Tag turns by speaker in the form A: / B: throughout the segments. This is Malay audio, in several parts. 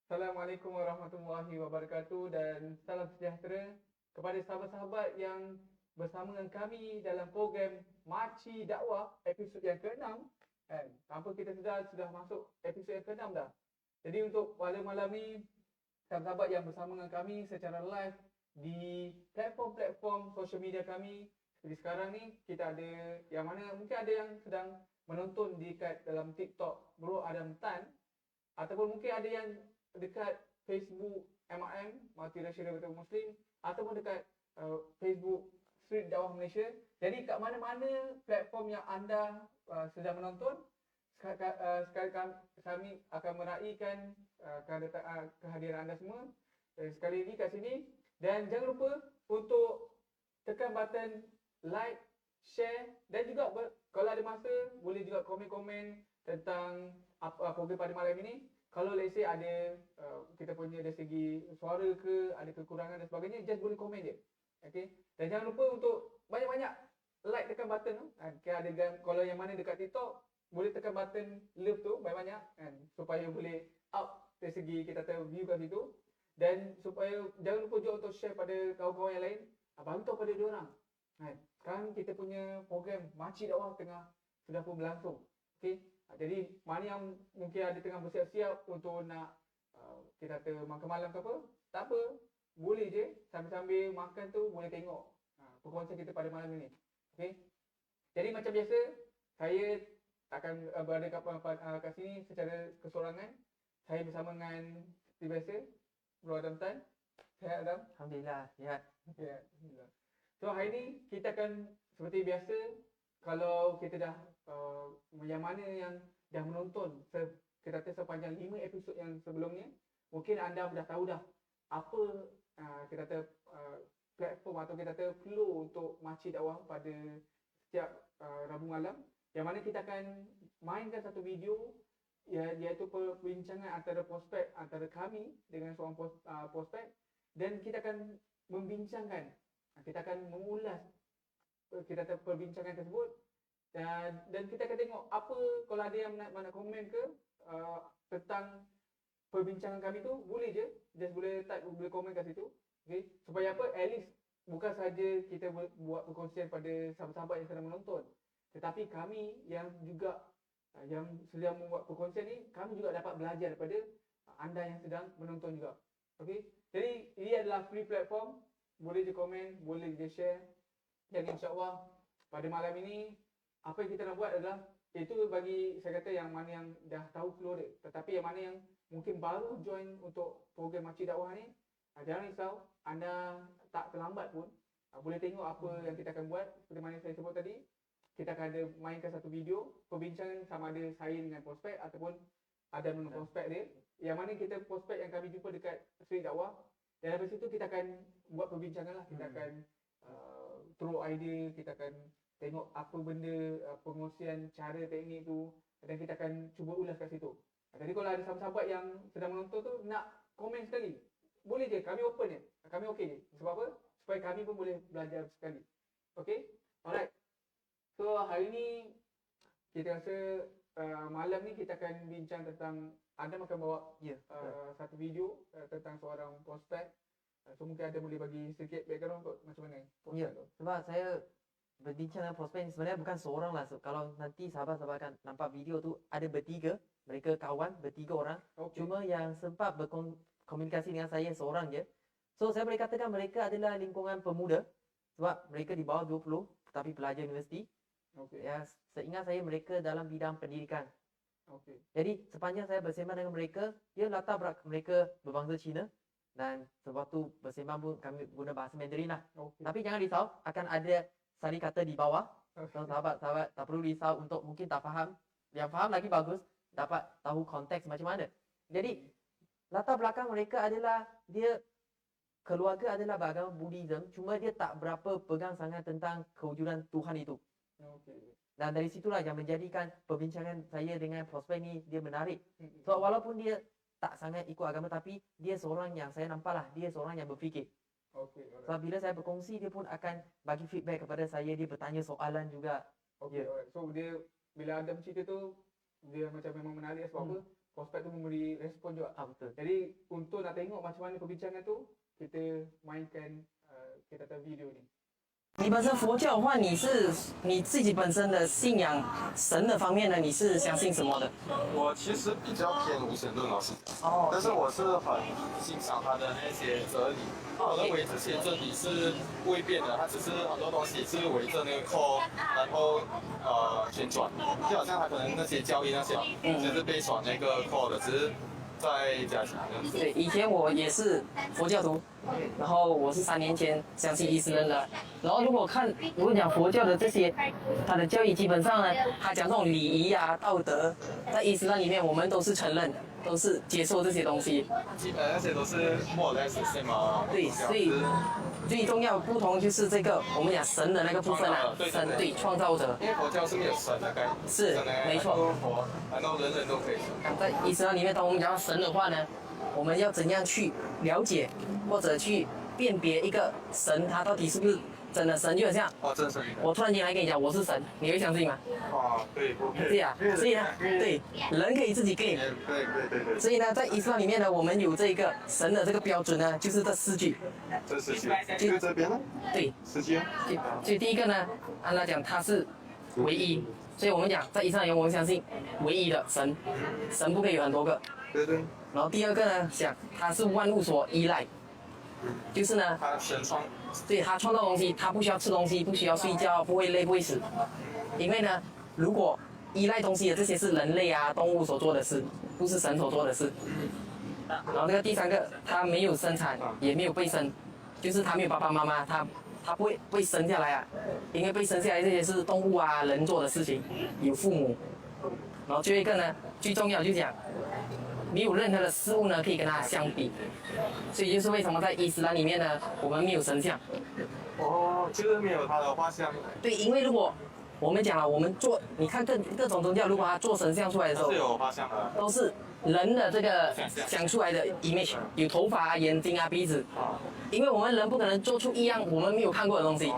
A: Assalamualaikum warahmatullahi wabarakatuh dan salam sejahtera kepada sahabat-sahabat yang bersama dengan kami dalam program Makcik Dakwah episod yang ke-6. Tanpa kita sedar sudah masuk episod yang ke-6 dah. Jadi untuk malam-malam ni, sahabat-sahabat yang bersama dengan kami secara live di platform-platform social media kami. Jadi sekarang ni kita ada yang mana mungkin ada yang sedang menonton dekat dalam TikTok Bro Adam Tan, ataupun mungkin ada yang dekat Facebook MRM Multiracial Revolution Muslim, ataupun dekat Facebook Street Dakwah Malaysia. Jadi kat mana-mana platform yang anda sedang menonton, sekali kami akan meraihkan kehadiran anda semua sekali lagi kat sini. Dan jangan lupa untuk tekan button like, share, dan juga kalau ada masa boleh juga komen-komen tentang program pada malam ini. Kalau let's say ada kita punya dari segi suara ke, ada kekurangan dan sebagainya, just boleh komen je. Okay? Dan jangan lupa untuk banyak-banyak like, tekan button tu. Kalau yang mana dekat TikTok, boleh tekan button love tu banyak-banyak kan, supaya boleh up dari segi kita tahu view kat situ. Dan supaya jangan lupa juga untuk share pada kawan-kawan yang lain, bagi tahu pada diorang. Sekarang kita punya program Makcik Dakwah sudah pun berlangsung. Okay? Jadi mana yang mungkin ada tengah bersiap-siap untuk nak kita kata makan malam ke apa, tak apa, boleh je sambil-sambil makan tu boleh tengok perkongsian kita pada malam ini. Okay? Jadi macam biasa, saya akan berada kat sini secara kesorangan. Saya bersama dengan seperti biasa Bro Adam Tan. Sihat Adam?
B: Alhamdulillah, sihat.
A: Ya, alhamdulillah. So hari ni kita akan seperti biasa, kalau kita dah yang mana yang dah menonton kita kata sepanjang 5 episod yang sebelumnya, mungkin anda dah tahu dah apa kita kata platform atau kita kata flow untuk Makcik Dakwah pada setiap Rabu malam, yang mana kita akan mainkan satu video iaitu perbincangan antara prospek, antara kami dengan seorang prospek, dan kita akan membincangkan, kita akan mengulas kita kata perbincangan tersebut. Dan kita akan tengok apa, kalau ada yang nak komen ke tentang perbincangan kami tu, boleh je, just boleh type, boleh komen kat situ. Okay? Supaya apa, at least bukan saja kita buat perkongsian pada sahabat-sahabat yang sedang menonton, tetapi kami yang juga yang sedang membuat perkongsian ni, kami juga dapat belajar daripada anda yang sedang menonton juga. Okay? Jadi ini adalah free platform, boleh je komen, boleh je share. Dan insyaAllah pada malam ini apa yang kita nak buat adalah, itu bagi saya kata yang mana yang dah tahu flow dia, tetapi yang mana yang mungkin baru join untuk program Makcik Dakwah ni, jangan risau, anda tak terlambat pun. Boleh tengok apa yang kita akan buat. Seperti mana saya sebut tadi, kita akan ada mainkan satu video perbincangan, sama ada saya dengan prospek ataupun ada dengan prospek dia, yang mana kita prospek yang kami jumpa dekat Street Dakwah. Dan dari situ kita akan buat perbincangan lah. Kita akan throw idea, kita akan tengok apa benda pengongsian, cara, teknik tu, dan kita akan cuba ulas kat situ. Jadi kalau ada sahabat-sahabat yang sedang menonton tu nak komen sekali, boleh je, kami open je, kami okey je. Sebab apa? Supaya kami pun boleh belajar sekali. Okay? Alright. So hari ni kita rasa malam ni kita akan bincang tentang, Adam akan bawa satu video tentang seorang prospek. So mungkin ada boleh bagi sedikit background kot macam mana prospek tu.
B: Sebab saya berbincang dengan prospek ni sebenarnya bukan seorang lah. Kalau nanti sahabat-sahabat akan nampak video tu, ada bertiga, mereka kawan, bertiga orang. Okay. Cuma yang sempat berkomunikasi dengan saya seorang je. So saya boleh katakan mereka adalah lingkungan pemuda, sebab mereka di bawah 20 tapi pelajar universiti.
A: Okay.
B: Ya, seingat saya mereka dalam bidang pendidikan.
A: Okay.
B: Jadi sepanjang saya bersembang dengan mereka, dia latar belakang mereka berbangsa Cina, dan sebab tu bersembang pun kami guna bahasa Mandarin lah.
A: Okay.
B: Tapi jangan risau, akan ada saling kata di bawah. So sahabat-sahabat tak perlu risau untuk mungkin tak faham. Yang faham lagi bagus, dapat tahu konteks macam mana. Jadi latar belakang mereka adalah, dia keluarga adalah beragama Buddhism, cuma dia tak berapa pegang sangat tentang kewujudan Tuhan itu.
A: Okay.
B: Dan dari situlah yang menjadikan perbincangan saya dengan prospek ni dia menarik. So walaupun dia tak sangat ikut agama, tapi dia seorang yang saya nampak lah, dia seorang yang berfikir.
A: Okay,
B: so bila saya berkongsi, dia pun akan bagi feedback kepada saya, dia bertanya soalan juga.
A: Okay, so dia bila Adam cerita tu, dia macam memang menarik sebab apa? prospek tu memberi respon juga.
B: Betul.
A: Jadi untuk nak tengok macam mana perbincangan tu, kita mainkan kita kata video ni.
B: 你本身佛教的话，你自己本身的信仰神的方面呢，你是相信什么的？
C: 我其实比较偏无神论老师，
B: 哦
C: 但是我是很欣赏他的那些哲理。我认为这些真理是未变的，它只是很多东西是围着那个 core，然后旋转，就好像他可能那些教义那些，只是背转那个 core 的，只是在加强这样子。
B: 对，以前我也是佛教徒，然后我是3年前相信伊斯兰的。然后如果讲佛教的这些，它的教义基本上呢，他讲这种礼仪啊、道德，在伊斯兰里面我们都是承认的，都是接受这些东西。
C: 基本上那些都是莫来是什么？
B: 对，所以最重要的不同就是这个我们讲神的那个部分啊，神对创造者。
C: 因为佛教是没有神的概念，
B: 是没错。
C: 佛，然后人人都可以神。
B: 在伊斯兰里面，当我们讲到神的话呢，我们要怎样去了解或者去辨别一个神，他到底是不是真的神？就好像
C: 真神。
B: 我突然间来跟你讲我是神，你会相信吗？
C: 对，不
B: 对呀、所以呢，对，人可以自己给。
C: 对。
B: 所以呢，在伊斯兰里面呢，我们有这个神的这个标准呢，就是这4句。
C: 这4句。就这边呢？
B: 对
C: ，4句。
B: 所以第一个呢，按他讲他是唯一，所以我们讲在伊斯兰里面，我们相信唯一的神，神不可以有很多个。
C: 对。
B: 然后第二个呢，讲他是万物所依赖，就是呢，
C: 他神创，
B: 对他创造东西，他不需要吃东西，不需要睡觉，不会累，不会死。因为呢，如果依赖东西的这些是人类啊、动物所做的事，不是神所做的事。然后这个第3个，他没有生产，也没有被生，就是他没有爸爸妈妈，他不会被生下来啊，因为被生下来这些是动物啊、人做的事情，有父母。然后最后一个呢，最重要就讲，没有任何的事物呢可以跟它相比，所以就是为什么在伊斯兰里面呢，我们没有神像。
C: 就是没有他的画像。
B: 对，因为如果我们讲了，我们做，你看各种宗教，如果他做神像出来的时候，
C: 是有画像的，
B: 都是人的这个想出来的 image， 有头发啊、眼睛啊、鼻子。因为我们人不可能做出一样我们没有看过的东西，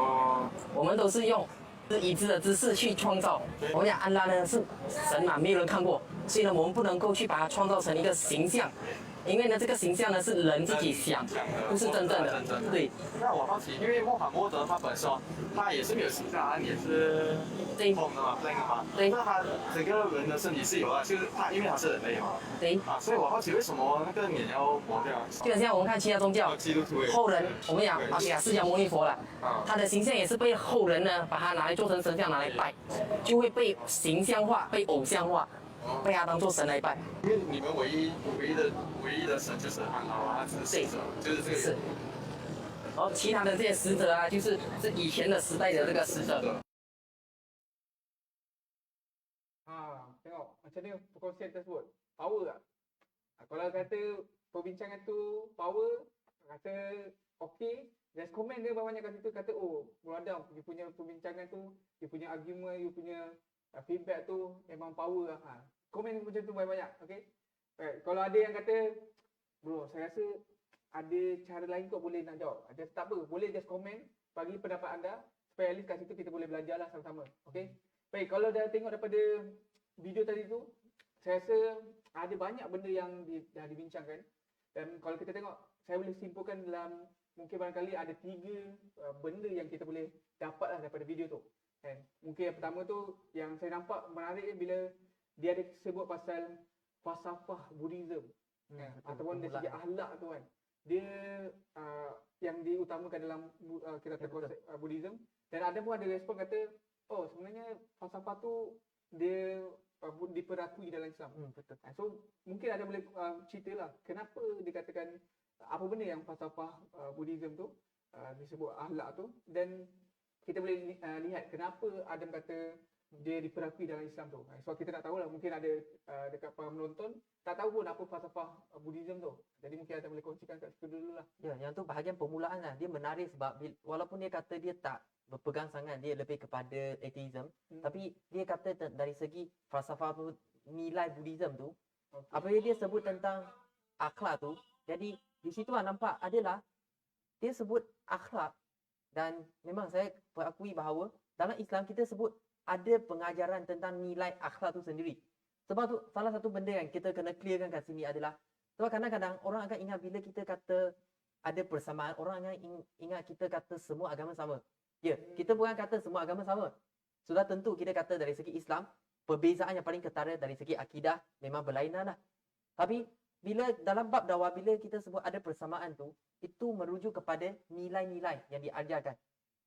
B: 我们都是用已知的知识去创造。我们讲安拉呢是神嘛，没有人看过，所以呢我们不能够去把它创造成一个形象。因为呢，这个形象呢是人自己想，不是真正的。对。
C: 那我好奇，因为穆罕默德他本身他也是没有形象，他也是空的嘛，blank 的嘛。
B: 对。
C: 那他整个人的身体是有的，就是他因为他是人类嘛。
B: 对。
C: 所以我好奇为什么那个脸要磨掉？
B: 就很像我们看其他宗教，
C: 基督徒
B: 后人，我们讲释迦牟尼佛了，他的形象也是被后人呢把它拿来做成神像拿来拜，就会被形象化、被偶像化。被他当做神来拜，
C: 因为你们唯一的神就是安拉嘛，他只是使者，就是这个。
B: 是。然后其他的这些使者啊，就是以前的时代的这个使者。
A: Tengok macam ni perkongsian tersebut power tak? Kalau kata perbincangan tu power, kata okey, just komen dia banyak kat situ kata Muradam dia punya perbincangan tu, dia punya argument, dia punya feedback tu memang power lah. Komen macam tu banyak-banyak, okey? Kalau ada yang kata, bro, saya rasa ada cara lain kot boleh nak jawab. Just tak apa, boleh just komen, bagi pendapat anda, supaya at least kat situ kita boleh belajar lah sama-sama, okey? Baik, kalau dah tengok daripada video tadi tu, saya rasa ada banyak benda yang dah dibincangkan. Dan kalau kita tengok, saya boleh simpulkan dalam, mungkin barangkali ada 3 benda yang kita boleh dapat lah daripada video tu. Kan? Mungkin yang pertama tu yang saya nampak menarik bila dia ada sebut pasal falsafah Buddhism ataupun dari segi akhlak tu kan. Dia yang diutamakan dalam kita kata konsep Buddhism, dan ada pun ada respon kata sebenarnya falsafah tu dia diperakui dalam Islam.
B: Betul.
A: So mungkin ada boleh ceritalah kenapa dikatakan apa benda yang falsafah Buddhism tu disebut akhlak tu, dan kita boleh lihat kenapa Adam kata dia diperakui dalam Islam tu. So kita nak tahulah, mungkin ada dekat para menonton tak tahu pun apa falsafah Buddhism tu. Jadi mungkin ada boleh kongsikan kat situ dululah.
B: Ya, yang tu bahagian permulaan lah. Dia menarik sebab walaupun dia kata dia tak berpegang sangat, dia lebih kepada atheism, tapi dia kata dari segi falsafah nilai Buddhism tu, apabila dia sebut tentang akhlak tu, jadi di situ nampak adalah dia sebut akhlak. Dan memang saya berakui bahawa dalam Islam kita sebut ada pengajaran tentang nilai akhlak tu sendiri. Sebab tu salah satu benda yang kita kena clearkan kat sini adalah sebab kadang-kadang orang akan ingat bila kita kata ada persamaan, orang akan ingat kita kata semua agama sama. Ya, kita bukan kata semua agama sama. Sudah tentu kita kata dari segi Islam, perbezaan yang paling ketara dari segi akidah memang berlainan lah. Tapi bila dalam bab dakwah, bila kita sebut ada persamaan tu, itu merujuk kepada nilai-nilai yang diajarkan.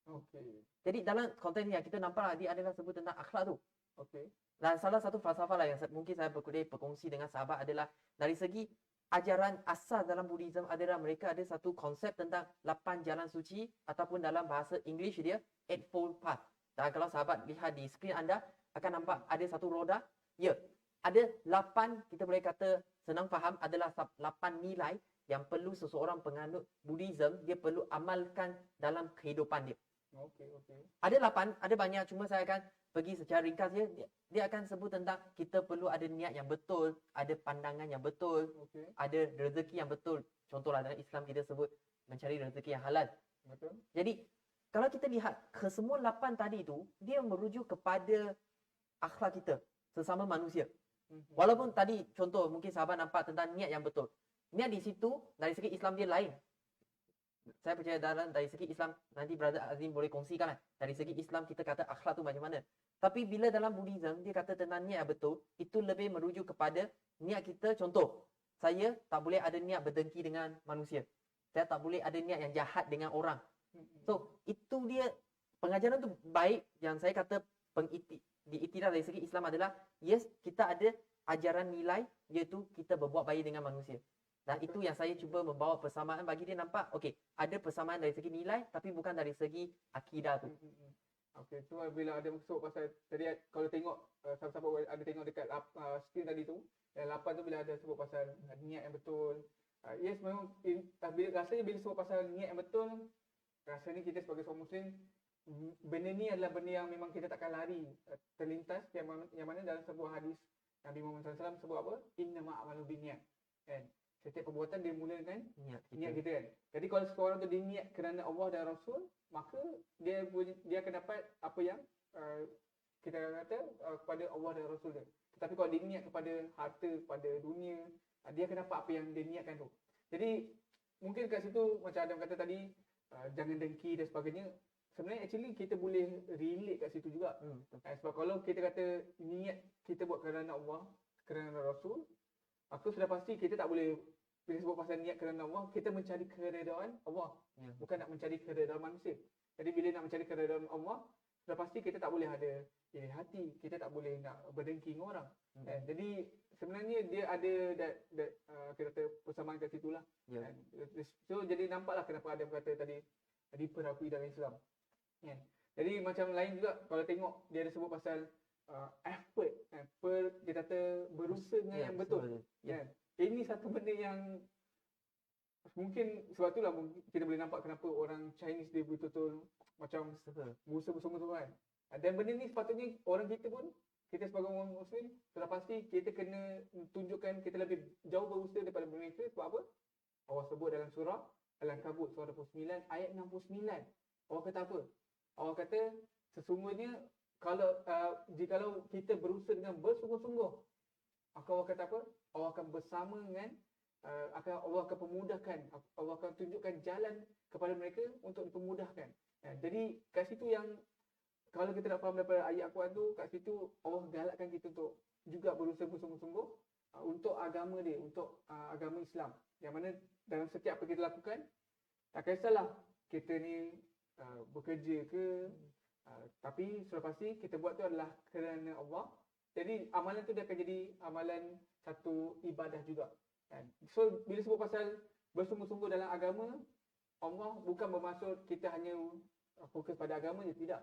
A: Okey.
B: Jadi dalam konteks ni yang kita nampak lah, dia adalah sebut tentang akhlak tu.
A: Okey.
B: Dan salah satu falsafah lah yang mungkin saya berkongsi dengan sahabat adalah dari segi ajaran asas dalam Buddhism adalah mereka ada satu konsep tentang 8 jalan suci ataupun dalam bahasa English dia Eightfold Path. Dan kalau sahabat lihat di skrin anda akan nampak ada satu roda. Ya, ada 8, kita boleh kata senang faham, adalah 8 nilai yang perlu seseorang penganut Buddhism dia perlu amalkan dalam kehidupan dia.
A: Okey, okey.
B: Ada 8, ada banyak, cuma saya akan pergi secara ringkas dia akan sebut tentang kita perlu ada niat yang betul, ada pandangan yang betul,
A: Okey.
B: ada rezeki yang betul. Contohlah dalam Islam kita sebut mencari rezeki yang halal.
A: Betul.
B: Jadi kalau kita lihat kesemua 8 tadi tu, dia merujuk kepada akhlak kita sesama manusia. Walaupun tadi contoh mungkin sahabat nampak tentang niat yang betul. Niat di situ dari segi Islam dia lain. Saya percaya dari segi Islam nanti Brother Azim boleh kongsikan lah. Dari segi Islam kita kata akhlak tu macam mana. Tapi bila dalam Buddhism dia kata tentang niat yang betul, itu lebih merujuk kepada niat kita. Contoh, saya tak boleh ada niat berdengki dengan manusia. Saya tak boleh ada niat yang jahat dengan orang. So, itu dia pengajaran tu baik yang saya kata diiktiraf dari segi Islam adalah yes, kita ada ajaran nilai iaitu kita berbuat baik dengan manusia. Dan itu yang saya cuba membawa persamaan bagi dia nampak, okey, ada persamaan dari segi nilai tapi bukan dari segi akidah tu.
A: Okey, cuma bila ada masuk pasal tadi kalau tengok sahabat-sahabat ada tengok dekat skrin tadi tu, yang 8 tu bila ada sebut pasal niat yang betul. Yes, memang rasanya bila sebut pasal niat yang betul, rasanya kita sebagai seorang Muslim, benda ni adalah benda yang memang kita takkan lari terlintas, yang mana dalam sebuah hadis Nabi Muhammad SAW sebut apa? Innamal a'malu binniyat. Kan? Setiap perbuatan dia mula dengan niat kita kan. Jadi kalau seorang tu dia niat kerana Allah dan Rasul, maka dia akan dapat apa yang kita kata kepada Allah dan Rasul dia. Tetapi kalau dia niat kepada harta, kepada dunia, dia akan dapat apa yang dia niatkan tu. Jadi mungkin kat situ macam Adam kata tadi, jangan dengki dan sebagainya. Sebenarnya actually kita boleh relate kat situ juga. Sebab kalau kita kata niat kita buat kerana Allah, kerana Rasul, maka sudah pasti kita tak boleh, bila sebut pasal niat kerana Allah, kita mencari keredaan Allah, bukan nak mencari keredaan manusia. Jadi bila nak mencari keredaan Allah, sudah pasti kita tak boleh ada iri hati, kita tak boleh nak berdengki dengan orang. Jadi sebenarnya dia ada kita kata persamaan kat situ lah. So jadi nampaklah kenapa Adam kata tadi diperakui dalam Islam. Jadi macam lain juga kalau tengok dia ada sebut pasal effort, dia kata berusaha dengan yang betul. Ini satu benda yang mungkin sebab itulah kita boleh nampak kenapa orang Chinese dia betul-betul macam berusaha bersungguh-sungguh kan. Dan benda ni sepatutnya orang kita pun, kita sebagai orang Muslim, sudah pasti kita kena tunjukkan kita lebih jauh berusaha daripada mereka. Sebab apa? Allah sebut dalam surah Al-Ankabut surah 29 ayat 69. Allah kata apa? Allah kata sesungguhnya jikalau kita berusaha dengan bersungguh-sungguh, maka Allah kata apa? Allah akan bersama dengan Allah akan pemudahkan, Allah akan tunjukkan jalan kepada mereka untuk dipermudahkan. Jadi kat situ yang kalau kita nak faham daripada ayat Al-Quran tu, kat situ Allah galakkan kita untuk juga berusaha bersungguh-sungguh untuk agama dia, untuk agama Islam. Yang mana dalam setiap apa kita lakukan, tak kisahlah kita ni bekerja ke, tapi sudah pasti kita buat tu adalah kerana Allah. Jadi amalan tu dia akan jadi amalan satu ibadah juga. So bila sebut pasal bersungguh-sungguh dalam agama Allah, bukan bermaksud kita hanya fokus pada agama je, tidak.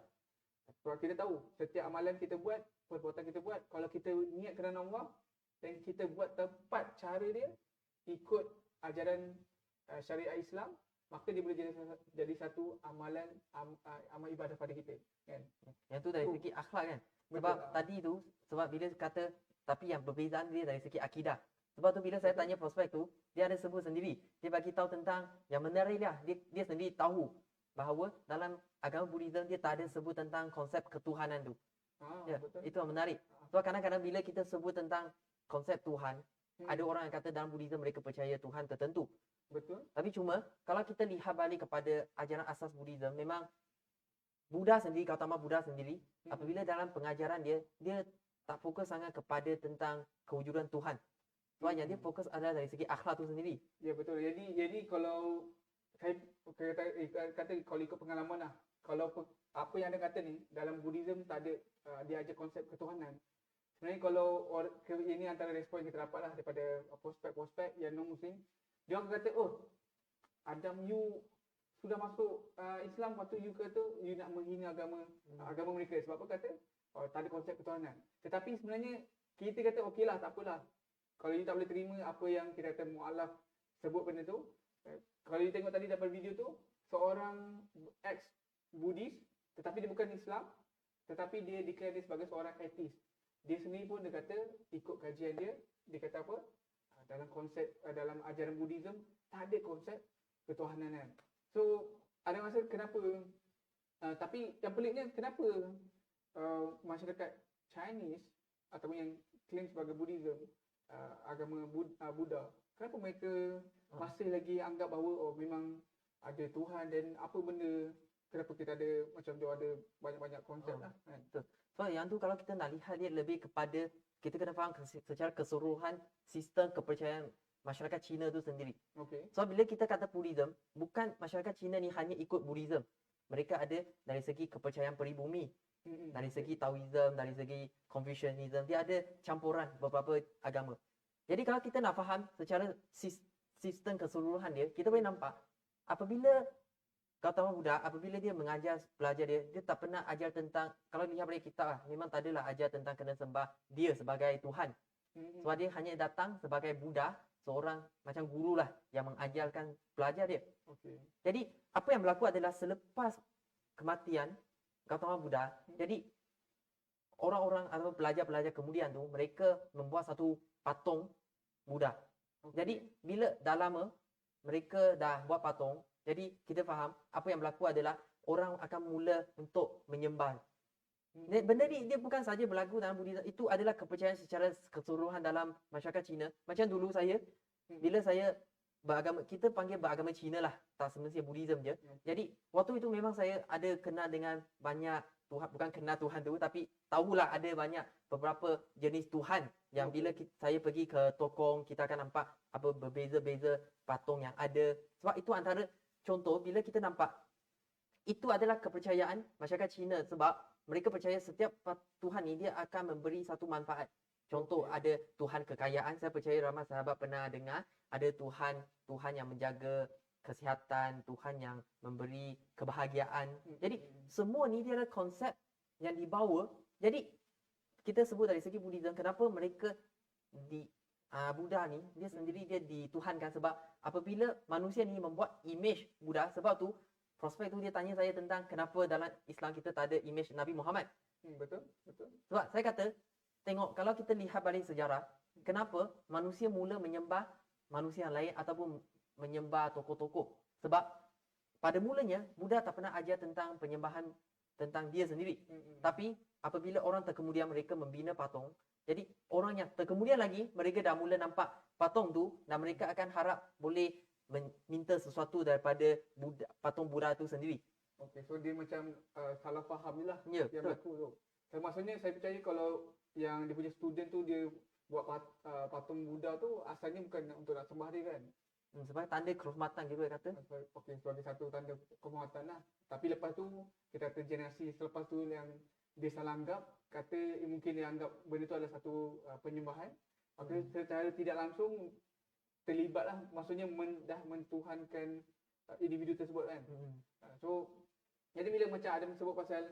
A: Sebab kita tahu setiap amalan kita buat, perbuatan kita buat, kalau kita niat kerana Allah dan kita buat tepat cara dia, ikut ajaran syariat Islam, maka dia boleh jadi satu amalan amal ibadah pada kita kan.
B: Yang tu dari segi akhlak kan. Sebab tadi tu, sebab bila kata tapi yang perbezaan dia dari segi akidah. Sebab tu bila saya tanya prospek tu, dia ada sebut sendiri. Dia bagi tahu tentang yang menarik lah. Dia sendiri tahu bahawa dalam agama Buddhism dia tak ada sebut tentang konsep ketuhanan tu. Itu yang menarik. Sebab kadang-kadang bila kita sebut tentang konsep Tuhan,
A: Hmm.
B: ada orang yang kata dalam Buddhism mereka percaya Tuhan tertentu.
A: Betul.
B: Tapi cuma kalau kita lihat balik kepada ajaran asas Buddhism, memang Buddha sendiri, Gautama Buddha sendiri, apabila dalam pengajaran dia, dia tak fokus sangat kepada tentang kewujudan Tuhan. Sebab yang dia fokus adalah dari segi akhlak tu sendiri.
A: Ya betul. Jadi kalau saya kata kalau ikut pengalaman lah, kalau apa yang anda kata ni dalam Buddhism tak ada dia ajar konsep ketuhanan. Sebenarnya kalau ini antara respon yang kita dapat lah daripada prospek-prospek yang non Muslim, dia orang kata, oh Adam you sudah masuk Islam, lepas tu you kata you nak menghina agama mereka. Sebab apa kata? Tak ada konsep ketuhanan. Tetapi sebenarnya kita kata okey lah, tak apalah. Kalau you tak boleh terima apa yang kita kata mu'alaf sebut benda tu, kalau you tengok tadi daripada video tu, seorang ex-Buddhis, tetapi dia bukan Islam, tetapi dia declare dia sebagai seorang atheist. Dia sendiri pun dia kata, ikut kajian dia kata apa? Dalam konsep, dalam ajaran Buddhism, tak ada konsep ketuhanan kan. So, ada masa kenapa, tapi yang peliknya kenapa masyarakat Chinese ataupun yang claim sebagai Buddhism, agama Buddha, kenapa mereka masih lagi anggap bahawa oh memang ada Tuhan dan apa benda, kenapa kita ada macam dia ada banyak-banyak konsep lah kan.
B: Betul. So yang tu kalau kita nak lihat dia lebih kepada, kita kena faham secara keseluruhan sistem kepercayaan masyarakat Cina tu sendiri.
A: Okey.
B: So bila kita kata Buddhism, bukan masyarakat Cina ni hanya ikut Buddhism. Mereka ada dari segi kepercayaan peribumi, dari segi Taoism, dari segi Confucianism, dia ada campuran beberapa agama. Jadi kalau kita nak faham secara sistem keseluruhan dia, kita boleh nampak apabila Gautama Buddha, apabila dia mengajar pelajar dia, dia tak pernah ajar tentang, kalau lihat dari kitab lah, memang tak adalah ajar tentang kena sembah dia sebagai Tuhan. Sebab dia hanya datang sebagai Buddha, seorang macam guru lah yang mengajarkan pelajar dia.
A: Okey.
B: Jadi apa yang berlaku adalah selepas kematian Gautama Buddha, jadi orang-orang atau pelajar-pelajar kemudian tu, mereka membuat satu patung Buddha. Jadi bila dah lama mereka dah buat patung, jadi kita faham apa yang berlaku adalah orang akan mula untuk menyembah. Benda ni dia bukan saja berlaku dalam Buddhism, itu adalah kepercayaan secara keseluruhan dalam masyarakat Cina. Macam dulu saya, bila saya beragama, kita panggil beragama Cina lah, tak semestinya Buddhism je. Jadi waktu itu memang saya ada kenal dengan banyak Tuhan, bukan kenal Tuhan tu, tapi tahulah ada banyak beberapa jenis Tuhan yang bila saya pergi ke Tokong, kita akan nampak apa berbeza-beza patung yang ada. Sebab itu antara contoh bila kita nampak itu adalah kepercayaan masyarakat Cina, sebab mereka percaya setiap Tuhan ni dia akan memberi satu manfaat. Contoh ada Tuhan kekayaan, saya percaya ramai sahabat pernah dengar, ada Tuhan yang menjaga kesihatan, Tuhan yang memberi kebahagiaan. Jadi semua ni dia ada konsep yang dibawa. Jadi kita sebut dari segi Buddhism, kenapa mereka Buddha ni dia sendiri dia dituhankan, sebab apabila manusia ni membuat image Buddha, sebab tu prospek tu dia tanya saya tentang kenapa dalam Islam kita tak ada image Nabi Muhammad.
A: Betul.
B: Sebab saya kata, tengok kalau kita lihat balik sejarah, kenapa manusia mula menyembah manusia yang lain ataupun menyembah tokoh-tokoh. Sebab pada mulanya Buddha tak pernah ajar tentang penyembahan tentang dia sendiri. Tapi apabila orang terkemudian mereka membina patung, jadi orang yang terkemudian lagi mereka dah mula nampak patung tu dan mereka akan harap boleh minta sesuatu daripada patung Buddha tu sendiri.
A: Okey, so dia macam salah faham je lah
B: Ya,
A: yang
B: betul.
A: berlaku tu. So, maksudnya saya percaya kalau yang dia punya student tu dia buat patung Buddha tu asalnya bukan untuk nak sembah dia kan.
B: Sebagai tanda kehormatan gitu dia kata.
A: Okey, sebagai satu tanda kehormatan lah. Tapi lepas tu kita kata generasi selepas tu yang dia salah anggap, kata mungkin dia anggap benda tu adalah satu penyembahan. Maka secara tidak langsung terlibat lah, maksudnya dah mentuhankan individu tersebut kan. So jadi bila macam Adam sebut pasal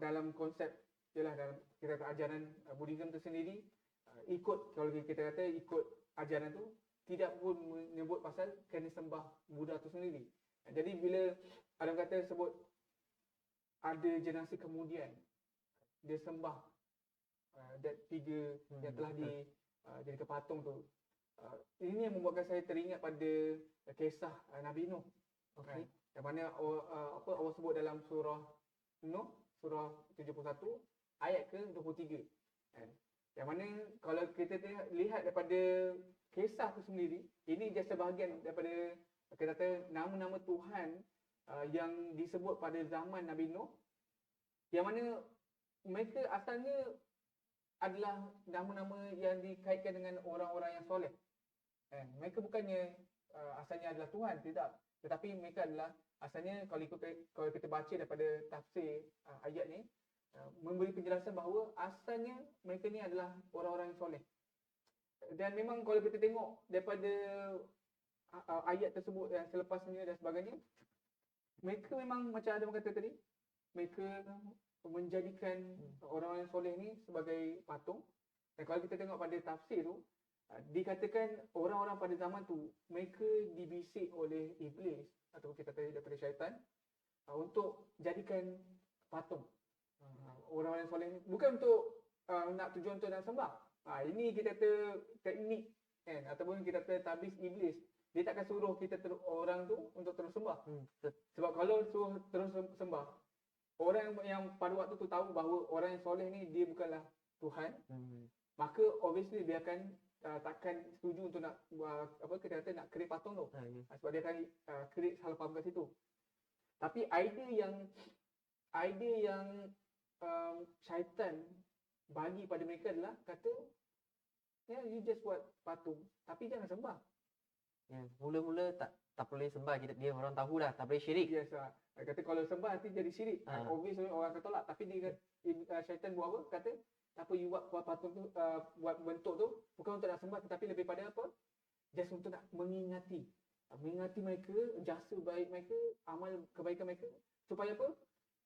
A: dalam konsep ialah dalam kita kata ajaran Buddhism tu sendiri, ikut kalau kita kata ikut ajaran tu tidak pun menyebut pasal kena sembah Buddha tu sendiri. Jadi bila Adam kata sebut ada generasi kemudian dia sembah that figure yang telah dijadikan patung tu, ini yang membuatkan saya teringat pada kisah Nabi Nuh.
B: Okey.
A: Yang mana Allah sebut dalam surah Nuh, surah 71 ayat ke-23. Kan? Yang mana kalau kita lihat daripada kisah tu sendiri, ini just sebahagian daripada kita kata nama-nama Tuhan yang disebut pada zaman Nabi Nuh, yang mana mereka asalnya adalah nama-nama yang dikaitkan dengan orang-orang yang soleh. Kan? Mereka bukannya asalnya adalah Tuhan, tidak. Tetapi mereka adalah asalnya kalau kita baca daripada tafsir ayat ni, memberi penjelasan bahawa asalnya mereka ni adalah orang-orang yang soleh. Dan memang kalau kita tengok daripada ayat tersebut yang selepasnya dan sebagainya, mereka memang macam Adam kata tadi, mereka menjadikan orang-orang yang soleh ni sebagai patung. Dan kalau kita tengok pada tafsir tu, dikatakan orang-orang pada zaman tu mereka dibisik oleh iblis atau kita kata daripada syaitan untuk jadikan patung orang-orang yang soleh ni, bukan untuk nak tujuan untuk nak sembah. Ini kita kata teknik kan, ataupun kita kata tabis iblis. Dia takkan suruh kita orang tu untuk terus sembah. Sebab kalau suruh terus sembah, orang yang pada waktu tu tahu bahawa orang yang soleh ni dia bukanlah Tuhan, maka obviously dia akan takkan setuju untuk nak kita kata nak create patung tu. Sebab dia akan create salah faham kat situ. Tapi idea yang syaitan bagi pada mereka adalah kata, you just buat patung tapi jangan sembah.
B: Mula-mula tak boleh sembah, dia orang tahu dah tak boleh syirik.
A: Yes, kata kalau sembah nanti jadi syirik. Obviously orang akan tolak, tapi dia syaitan buat apa? Kata apa, you buat patung tu, buat bentuk tu bukan untuk nak sembah, tetapi lebih pada apa? Just untuk nak mengingati mereka, jasa baik mereka, amal kebaikan mereka, supaya apa?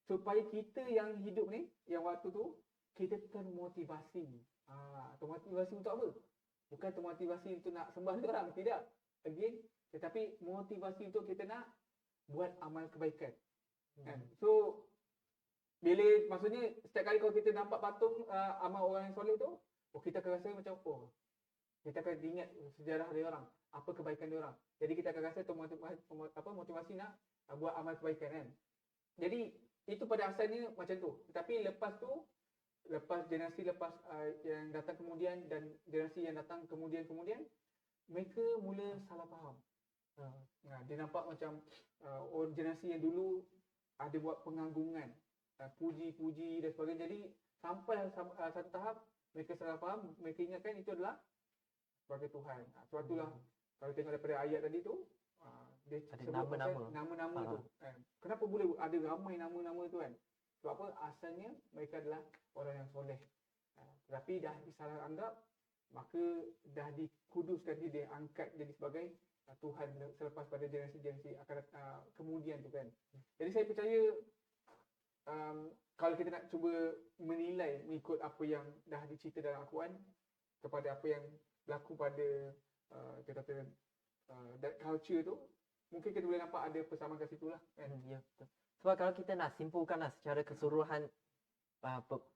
A: Supaya kita yang hidup ni, yang waktu tu kita termotivasi. Termotivasi untuk apa? Bukan termotivasi untuk nak sembah orang, tidak. Again, tetapi motivasi untuk kita nak buat amal kebaikan. Kan? So bila maksudnya setiap kali kalau kita nampak patung amal orang yang soleh tu, kita akan rasa macam kita akan ingat sejarah dia orang, apa kebaikan dia orang. Jadi kita akan rasa motivasi nak buat amal kebaikan kan. Jadi itu pada asalnya macam tu. Tetapi lepas generasi yang datang kemudian dan generasi yang datang kemudian mereka mula salah faham. Dia nampak macam generasi yang dulu ada buat penganggungan, puji-puji dan sebagainya. Jadi sampai satu tahap mereka salah faham, mereka ingatkan itu adalah sebagai Tuhan. Sebab itulah kalau tengok daripada ayat tadi tu, dia
B: Ada
A: sebut nama-nama
B: tu.
A: Kenapa boleh ada ramai nama-nama tu kan? Sebab apa? Asalnya mereka adalah orang yang soleh. Tetapi dah disalah anggap, maka dah dikuduskan, dia angkat jadi sebagai Tuhan selepas pada generasi-generasi akan kemudian tu kan. Jadi saya percaya kalau kita nak cuba menilai mengikut apa yang dah dicerita dalam Al-Quran kepada apa yang berlaku pada kita kata that culture tu, mungkin kita boleh nampak ada persamaan kat situ lah kan.
B: Ya, betul. Sebab kalau kita nak simpulkan secara keseluruhan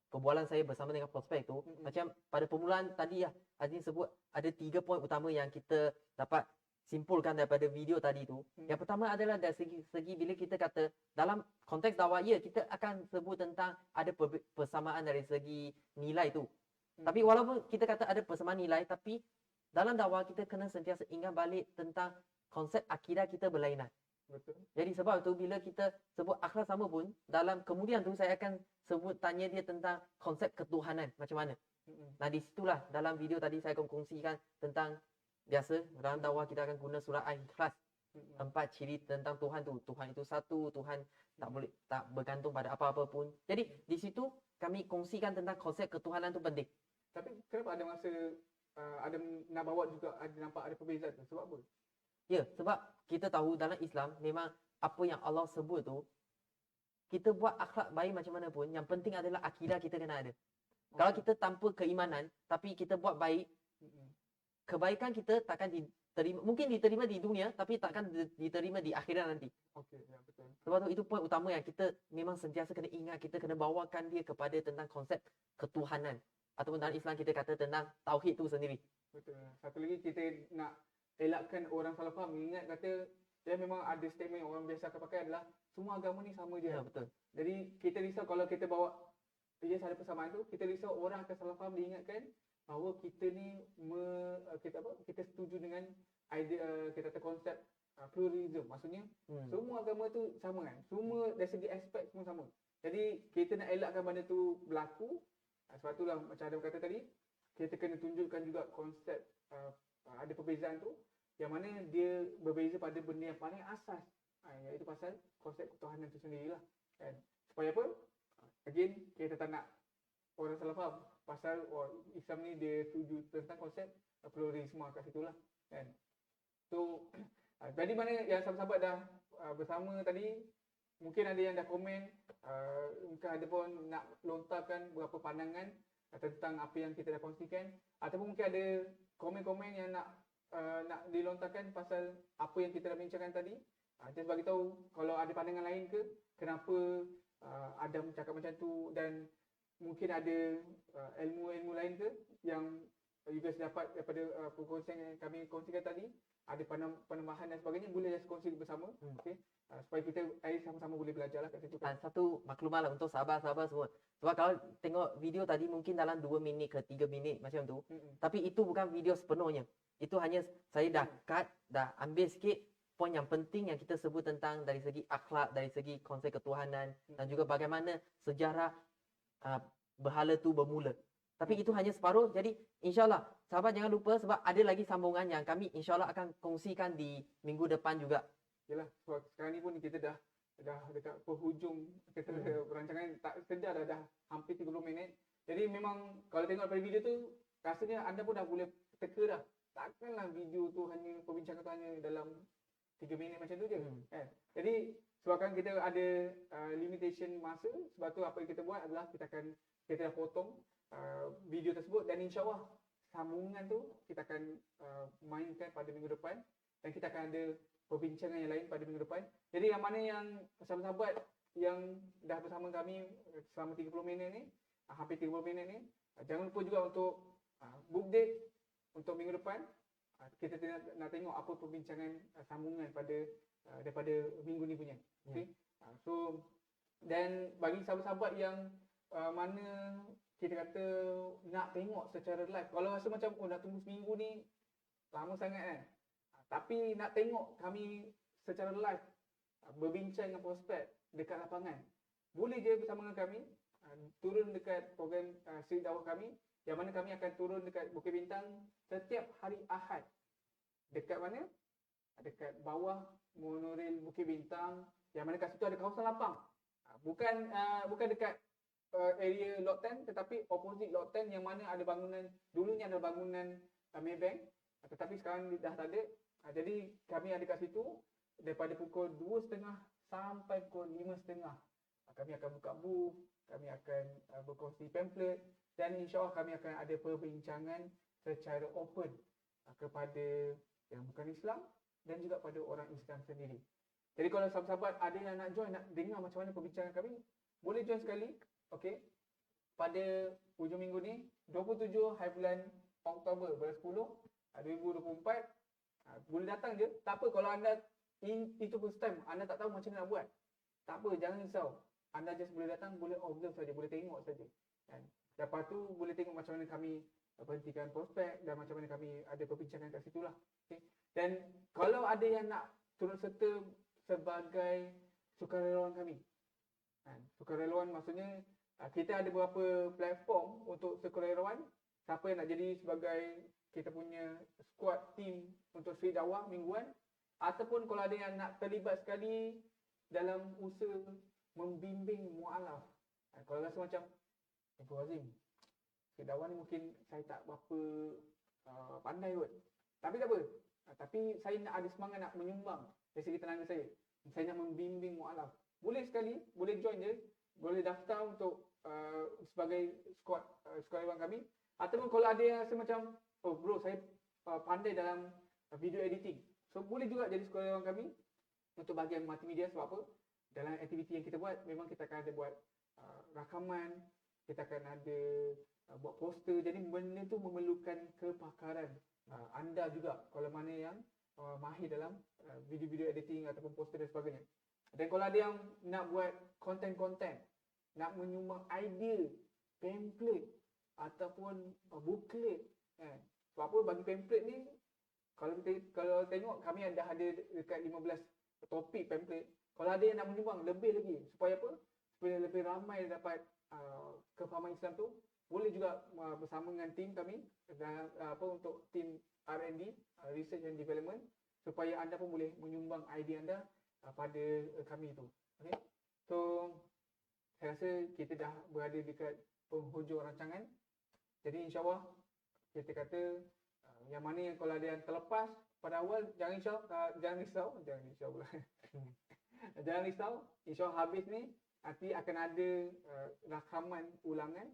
B: perbualan saya bersama dengan prospek tu, macam pada permulaan tadi Azim sebut ada 3 poin utama yang kita dapat simpulkan daripada video tadi tu. Yang pertama adalah dari segi bila kita kata dalam konteks dakwah, kita akan sebut tentang ada persamaan dari segi nilai tu. Tapi walaupun kita kata ada persamaan nilai, tapi dalam dakwah kita kena sentiasa ingat balik tentang konsep akidah kita berlainan.
A: Betul.
B: Jadi sebab tu bila kita sebut akhlak sama pun, dalam kemudian tu saya akan tanya dia tentang konsep ketuhanan macam mana. Nah di situlah dalam video tadi saya akan kongsikan tentang biasa dalam dakwah kita akan guna surah Al-Ikhlas. 4 ciri tentang Tuhan tu. Tuhan itu satu, Tuhan tak bergantung pada apa-apa pun. Jadi di situ kami kongsikan tentang konsep ketuhanan tu penting.
A: Tapi kenapa ada masa ada nak bawa juga ada nampak ada perbezaan tu? Sebab apa?
B: Ya, sebab kita tahu dalam Islam memang apa yang Allah sebut tu, kita buat akhlak baik macam mana pun, yang penting adalah akidah kita kena ada. Kalau kita tanpa keimanan tapi kita buat baik, kebaikan kita takkan diterima, mungkin diterima di dunia tapi takkan diterima di akhirat nanti.
A: Okey, ya betul.
B: Sebab tu itu poin utama yang kita memang sentiasa kena ingat, kita kena bawakan dia kepada tentang konsep ketuhanan. Ataupun dalam Islam kita kata tentang tauhid tu sendiri.
A: Betul. Satu lagi kita nak elakkan orang salah faham, ingat kata dia memang ada statement yang orang biasa akan pakai adalah semua agama ni sama je.
B: Ya, betul.
A: Jadi kita risau kalau kita bawa yes ada persamaan tu, kita risau orang akan salah faham, diingatkan bahawa kita ni kita setuju dengan idea kita kata konsep pluralism. Maksudnya semua agama tu sama kan, semua dari segi aspek semua sama. Jadi kita nak elakkan benda tu berlaku. Sebab itulah macam Adam kata tadi, kita kena tunjukkan juga konsep ada perbezaan tu, yang mana dia berbeza pada benda yang paling asas, iaitu pasal konsep ketuhanan tu sendirilah kan. Supaya apa? Again, kita tak nak orang salah faham pasal Islam ni dia tuju tentang konsep pluralisme kat situ lah kan. So tadi mana yang sahabat-sahabat dah bersama tadi, mungkin ada yang dah komen, mungkin ada pun nak lontarkan beberapa pandangan tentang apa yang kita dah kongsikan, ataupun mungkin ada komen-komen yang nak dilontarkan pasal apa yang kita dah bincangkan tadi. Just bagi tahu kalau ada pandangan lain ke, kenapa Adam cakap macam tu, dan mungkin ada ilmu-ilmu lain ke yang you guys dapat daripada perkongsian yang kami kongsikan tadi, ada penambahan dan sebagainya, boleh just kongsi bersama. Okay? Supaya kita sama-sama boleh belajar lah kat situ.
B: Satu maklumat lah untuk sahabat-sahabat semua. Sebab kalau tengok video tadi mungkin dalam 2 minit ke 3 minit macam tu. Tapi itu bukan video sepenuhnya. Itu hanya saya dah cut, dah ambil sikit poin yang penting yang kita sebut tentang dari segi akhlak, dari segi konsep ketuhanan, dan juga bagaimana sejarah berhala tu bermula. Tapi itu hanya separuh. Jadi insyaAllah sahabat jangan lupa, sebab ada lagi sambungan yang kami insyaAllah akan kongsikan di minggu depan juga.
A: Yalah, sebab sekarang ni pun kita dah dekat penghujung kita perancangan, tak sedar dah hampir 30 minit. Jadi memang kalau tengok daripada video tu, rasanya anda pun dah boleh teka dah. Takkanlah video tu hanya perbincangan tu hanya dalam 3 minit macam tu je kan. Jadi sebabkan kita ada limitation masa, sebab tu apa yang kita buat adalah kita dah potong video tersebut, dan insyaAllah sambungan tu kita akan mainkan pada minggu depan, dan kita akan ada perbincangan yang lain pada minggu depan. Jadi yang mana yang sahabat-sahabat yang dah bersama kami selama 30 minit ni, hampir 30 minit ni, jangan lupa juga untuk book date untuk minggu depan. Kita nak tengok apa perbincangan sambungan daripada minggu ni punya. Okay? So, dan bagi sahabat-sahabat yang mana kita kata nak tengok secara live, kalau rasa macam nak tunggu seminggu ni lama sangat kan, tapi nak tengok kami secara live berbincang dengan prospek dekat lapangan, boleh je bersama dengan kami turun dekat program Siri Dakwah kami, yang mana kami akan turun dekat Bukit Bintang setiap hari Ahad. Dekat mana? Dekat bawah monorail Bukit Bintang, yang mana kat situ ada kawasan lapang. Bukan dekat area Lot 10, tetapi opposite Lot 10, yang mana ada bangunan, dulunya ada bangunan Maybank, tetapi sekarang dah tak ada. Jadi kami ada kat situ daripada pukul 2.30 sampai pukul 5.30. Kami akan buka booth, kami akan berkongsi pamphlet, dan insyaAllah kami akan ada perbincangan secara open kepada yang bukan Islam dan juga pada orang Islam sendiri. Jadi kalau sahabat-sahabat ada yang nak join, nak dengar macam mana perbincangan kami, boleh join sekali. Okay, pada hujung minggu ni 27 hari bulan Oktober bulan 10 2024, boleh datang je. Tak apa kalau anda itu first time, anda tak tahu macam mana nak buat, tak apa, jangan risau. Anda just boleh datang, boleh observe saja, boleh tengok saja kan. Lepas tu boleh tengok macam mana kami berhentikan prospek dan macam mana kami ada perbincangan kat situ lah. Okay. Dan kalau ada yang nak turut serta sebagai sukarelawan kami, sukarelawan maksudnya kita ada beberapa platform untuk sukarelawan. Siapa yang nak jadi sebagai kita punya squad team untuk Siri Dakwah mingguan, ataupun kalau ada yang nak terlibat sekali dalam usaha membimbing mualaf. Kalau rasa macam Ibu Azim, Siri Dakwah ni mungkin saya tak berapa pandai kot, tapi tak apa, tapi saya nak ada semangat nak menyumbang dari segi tenaga saya nak membimbing mualaf, boleh sekali, boleh join je, boleh daftar untuk sebagai sukarelawan kami. Ataupun kalau ada yang rasa macam, oh bro saya pandai dalam video editing, so boleh juga jadi sukarelawan kami untuk bahagian multimedia. Sebab apa? Dalam aktiviti yang kita buat, memang kita akan ada buat rakaman, kita akan ada buat poster. Jadi benda tu memerlukan kepakaran anda juga, kalau mana yang mahir dalam video-video editing ataupun poster dan sebagainya. Dan kalau ada yang nak buat konten-konten, nak menyumbang idea pamphlet ataupun booklet. Sebab apa bagi pamphlet ni, kalau tengok kami dah ada dekat 15 topik pamphlet. Kalau ada yang nak menyumbang lebih lagi, supaya apa? Supaya lebih ramai dapat kefahaman Islam tu, boleh juga bersama dengan tim kami dan untuk tim R&D, Research and Development, supaya anda pun boleh menyumbang idea anda pada kami tu. Okay? So saya rasa kita dah berada dekat penghujung rancangan. Jadi insyaAllah kita kata yang mana yang kalau ada yang terlepas pada awal, jangan risau. Jangan risau. InsyaAllah habis ni nanti akan ada rakaman ulangan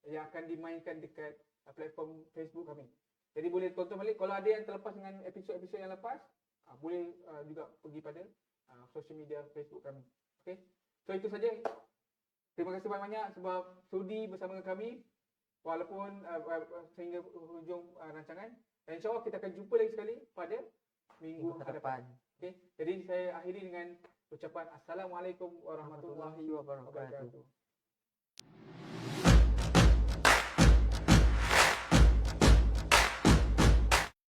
A: yang akan dimainkan dekat platform Facebook kami. Jadi boleh tonton balik. Kalau ada yang terlepas dengan episod-episod yang lepas, boleh juga pergi pada social media Facebook kami. Okay? So itu saja. Terima kasih banyak-banyak sebab sudi bersama dengan kami walaupun sehingga hujung rancangan. Dan insyaAllah kita akan jumpa lagi sekali pada minggu hadapan. Okay? Jadi saya akhiri dengan ucapan Assalamualaikum warahmatullahi wabarakatuh.